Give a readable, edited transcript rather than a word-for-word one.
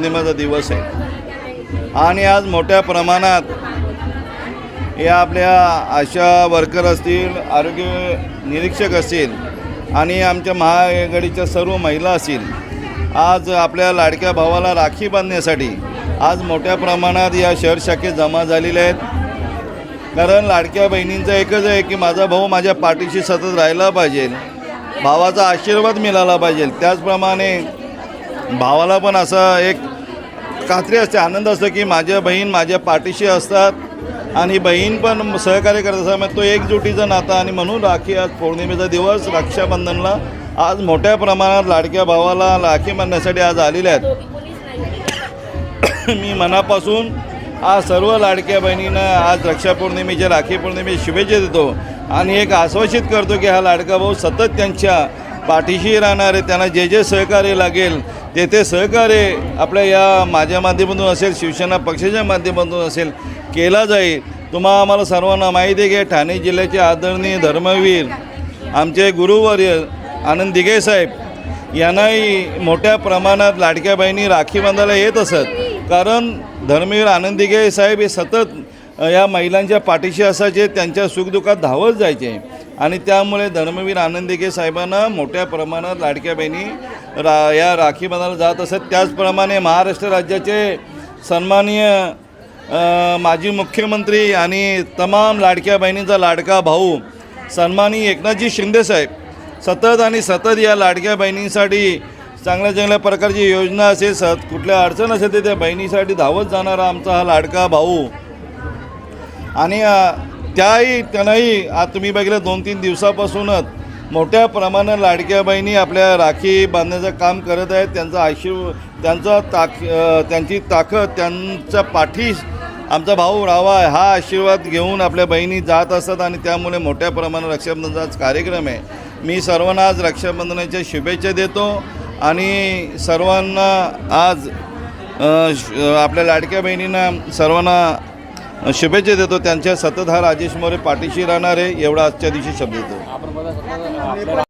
पौर्णिमेचा दिवस आहे आणि आज मोठ्या प्रमाणात या आपल्या आशा वर्कर असतील, आरोग्य निरीक्षक असतील आणि आमच्या महाआघाडीच्या सर्व महिला असतील, आज आपल्या लाडक्या भावाला राखी बांधण्यासाठी आज मोठ्या प्रमाणात या शहर शाखेत जमा झालेल्या आहेत। कारण लाडक्या बहिणींचं एकच आहे की माझा भाऊ माझ्या पाठीशी सतत राहिला पाहिजे, भावाचा आशीर्वाद मिळाला पाहिजे। त्याचप्रमाणे भावाला पण असं एक खात्री असते, आनंद असतो की माझ्या बहीण माझ्या पाठीशी असतात आणि बहीण पण सहकार्य करत असतात। तो एकजुटीचं नातं आणि म्हणून राखी आज पौर्णिमेचा दिवस रक्षाबंधनला आज मोठ्या प्रमाणात लाडक्या भावाला राखी बांधण्यासाठी आज आलेले आहेत। मी मनापासून आज सर्व लाडक्या बहिणींना आज रक्षापौर्णिमेच्या राखी पौर्णिमेची शुभेच्छा देतो आणि एक आश्वासित करतो की हा लाडका भाऊ सतत त्यांच्या पाठीशी राहणार आहे। त्यांना जे जे सहकार्य लागेल ते सहकार्य आपल्या या माझ्या माध्यमातून असेल, शिवसेना पक्षाच्या माध्यमातून असेल केला जाईल। आम्हाला सर्वांना माहिती आहे की ठाणे जिल्ह्याचे आदरणीय धर्मवीर आमचे गुरुवर्य आनंद दिघे साहेब यांनाही मोठ्या प्रमाणात लाडक्या बहिणी राखी बांधायला येत असत। कारण धर्मवीर आनंद दिघे साहेब हे सतत या महिलांच्या पाठीशी असायचे, त्यांच्या सुखदुःखात धावत जायचे आणि त्यामुळे धर्मवीर आनंद दिघे साहेबांना मोठ्या प्रमाणात लाडक्या बहिणी या राखी बांधायला जात असत। त्याचप्रमाणे महाराष्ट्र राज्याचे सन्माननीय माजी मुख्यमंत्री आणि तमाम लाडक्या बहिणींचा लाडका भाऊ सन्माननीय एकनाथजी शिंदे साहेब सतत या लाडक्या बहिणींसाठी चांगल्या प्रकारची योजना असेल, कुठल्या अडचण असेल तर त्या बहिणीसाठी धावत जाणारा आमचा हा लाडका भाऊ आणि त्यांनाही आज तुम्ही बघितलं 2-3 दिवसापासूनच मोठ्या प्रमाणात लाडक्या बहिणी आपल्या राखी बांधण्याचं काम करत आहेत। त्यांची ताकद त्यांच्या पाठीस आमचा भाऊ राहावा हा आशीर्वाद घेऊन आपल्या बहिणी जात असतात आणि त्यामुळे मोठ्या प्रमाणात रक्षाबंधनाचा कार्यक्रम आहे। मी सर्वांना आज रक्षाबंधनाच्या शुभेच्छा देतो आणि सर्वांना आज आपल्या लाडक्या बहिणींना सर्वांना शुभेच्छा देतो। त्यांच्या सतत हा राजेश मोरे पाठीशी राहणार आहे एवढा आजच्या दिवशी शब्द देतो।